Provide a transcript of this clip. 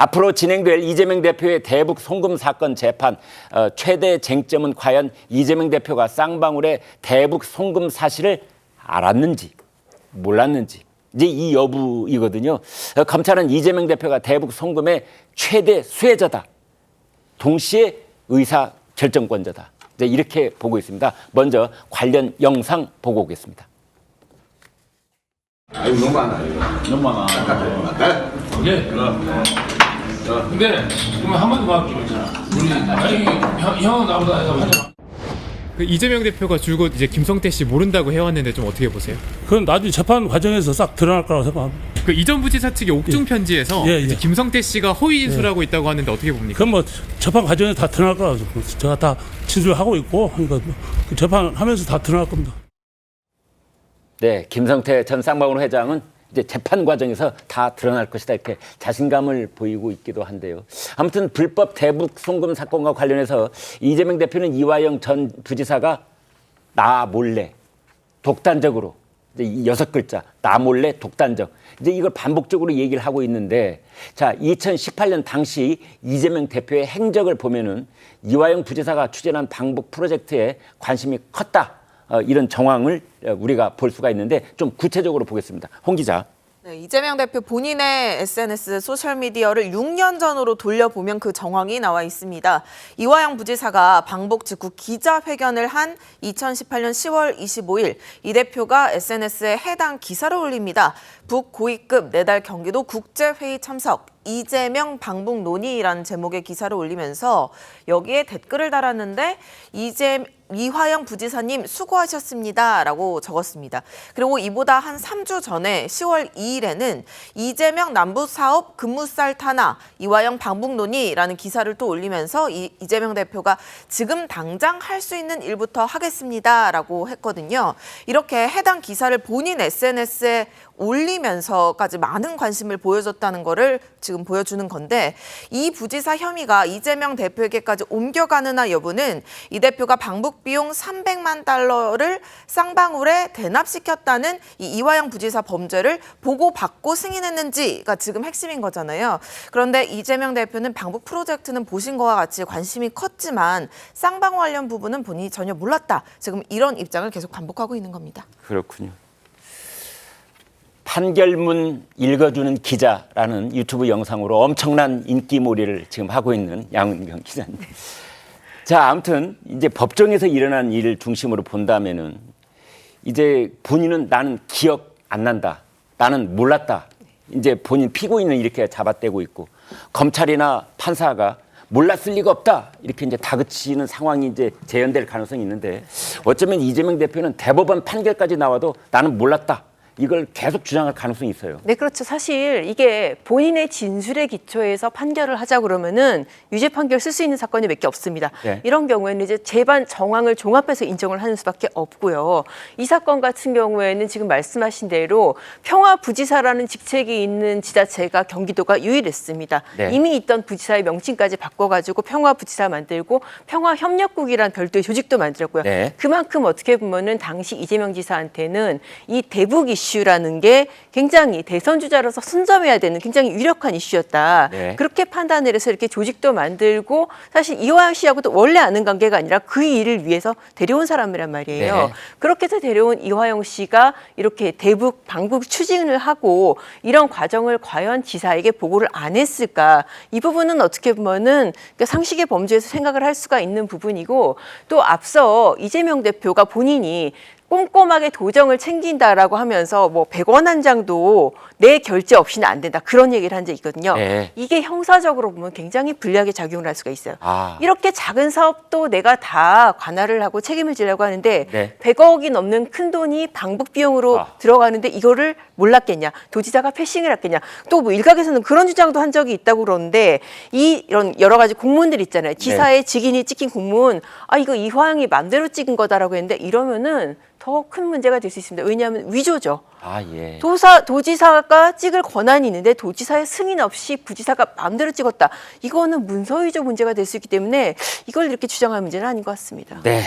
앞으로 진행될 이재명 대표의 대북 송금 사건 재판 최대 쟁점은 과연 이재명 대표가 쌍방울의 대북 송금 사실을 알았는지 몰랐는지 이제 이 여부이거든요. 검찰은 이재명 대표가 대북 송금의 최대 수혜자다. 동시에 의사 결정권자다. 이제 이렇게 보고 있습니다. 먼저 관련 영상 보고 오겠습니다. 아유 너무 많아요. 너무 많아. 네. 예? 근데 그러면 한마디만 할게 있잖아. 우리 아니 형은 나보다 하자. 그 이재명 대표가 줄곧 이제 김성태 씨 모른다고 해왔는데 좀 어떻게 보세요? 그건 나중에 재판 과정에서 싹 드러날 거라고 생각합니다. 그 이전 부지사 측의 옥중 편지에서 이제 김성태 씨가 허위 진술하고 있다고 하는데 어떻게 봅니까? 그건 뭐 재판 과정에서 다 드러날 거라고 생각합니다. 제가 다 진술하고 있고 그러니까 그 재판하면서 다 드러날 겁니다. 네, 김성태 전 쌍방울 회장은 이제 재판 과정에서 다 드러날 것이다 이렇게 자신감을 보이고 있기도 한데요. 아무튼 불법 대북 송금 사건과 관련해서 이재명 대표는 이화영 전 부지사가 나 몰래 독단적으로 이제 이 6글자 나 몰래 독단적 이제 이걸 반복적으로 얘기를 하고 있는데 자 2018년 당시 이재명 대표의 행적을 보면은 이화영 부지사가 추진한 방북 프로젝트에 관심이 컸다. 이런 정황을 우리가 볼 수가 있는데 좀 구체적으로 보겠습니다. 홍 기자. 네, 이재명 대표 본인의 SNS 소셜미디어를 6년 전으로 돌려보면 그 정황이 나와 있습니다. 이화영 부지사가 방북 직후 기자회견을 한 2018년 10월 25일 이 대표가 SNS에 해당 기사를 올립니다. 북고위급 4달 경기도 국제회의 참석 이재명 방북 논의라는 제목의 기사를 올리면서 여기에 댓글을 달았는데 이화영 부지사님 수고하셨습니다 라고 적었습니다. 그리고 이보다 한 3주 전에 10월 2일에는 이재명 남부사업 근무살 탄압 이화영 방북 논의라는 기사를 또 올리면서 이재명 대표가 지금 당장 할 수 있는 일부터 하겠습니다 라고 했거든요. 이렇게 해당 기사를 본인 SNS에 올리면서까지 많은 관심을 보여줬다는 거를 지금 보여주는 건데 이 부지사 혐의가 이재명 대표에게까지 옮겨가느냐 여부는 이 대표가 방북 비용 300만 달러를 쌍방울에 대납시켰다는 이 이화영 부지사 범죄를 보고받고 승인했는지가 지금 핵심인 거잖아요. 그런데 이재명 대표는 방북 프로젝트는 보신 것과 같이 관심이 컸지만 쌍방울 관련 부분은 본인이 전혀 몰랐다. 지금 이런 입장을 계속 반복하고 있는 겁니다. 그렇군요. 판결문 읽어주는 기자라는 유튜브 영상으로 엄청난 인기몰이를 지금 하고 있는 양은경 기자님. 자, 아무튼 이제 법정에서 일어난 일을 중심으로 본다면은 이제 본인은 나는 기억 안 난다. 나는 몰랐다. 이제 본인 피고인은 이렇게 잡아떼고 있고 검찰이나 판사가 몰랐을 리가 없다. 이렇게 이제 다그치는 상황이 이제 재현될 가능성이 있는데 어쩌면 이재명 대표는 대법원 판결까지 나와도 나는 몰랐다. 이걸 계속 주장할 가능성이 있어요. 네, 그렇죠. 사실 이게 본인의 진술에 기초해서 판결을 하자 그러면은 유죄 판결 쓸 수 있는 사건이 몇 개 없습니다. 네. 이런 경우에는 이제 재반 정황을 종합해서 인정을 하는 수밖에 없고요. 이 사건 같은 경우에는 지금 말씀하신 대로 평화부지사라는 직책이 있는 지자체가 경기도가 유일했습니다. 네. 이미 있던 부지사의 명칭까지 바꿔가지고 평화부지사 만들고 평화협력국이라는 별도의 조직도 만들었고요. 네. 그만큼 어떻게 보면은 당시 이재명 지사한테는 이 대북 이슈라는 게 굉장히 대선 주자로서 선점해야 되는 굉장히 유력한 이슈였다. 네. 그렇게 판단을 해서 이렇게 조직도 만들고 사실 이화영 씨하고도 원래 아는 관계가 아니라 그 일을 위해서 데려온 사람이란 말이에요. 네. 그렇게 해서 데려온 이화영 씨가 이렇게 대북 방북 추진을 하고 이런 과정을 과연 지사에게 보고를 안 했을까? 이 부분은 어떻게 보면은 상식의 범주에서 생각을 할 수가 있는 부분이고 또 앞서 이재명 대표가 본인이 꼼꼼하게 도정을 챙긴다라고 하면서 뭐 100원 한 장도 내 결제 없이는 안 된다. 그런 얘기를 한 적이 있거든요. 네. 이게 형사적으로 보면 굉장히 불리하게 작용을 할 수가 있어요. 아. 이렇게 작은 사업도 내가 다 관할을 하고 책임을 지려고 하는데 네. 100억이 넘는 큰 돈이 방북 비용으로 들어가는데 이거를 몰랐겠냐. 도지사가 패싱을 했겠냐. 또 뭐 일각에서는 그런 주장도 한 적이 있다고 그러는데 이런 여러 가지 공문들 있잖아요. 지사의 직인이 찍힌 공문. 아 이거 이화영이 맘대로 찍은 거다라고 했는데 이러면은 더 큰 문제가 될 수 있습니다. 왜냐하면 위조죠. 아, 예. 도지사가 찍을 권한이 있는데 도지사의 승인 없이 부지사가 마음대로 찍었다. 이거는 문서위조 문제가 될 수 있기 때문에 이걸 이렇게 주장할 문제는 아닌 것 같습니다. 네.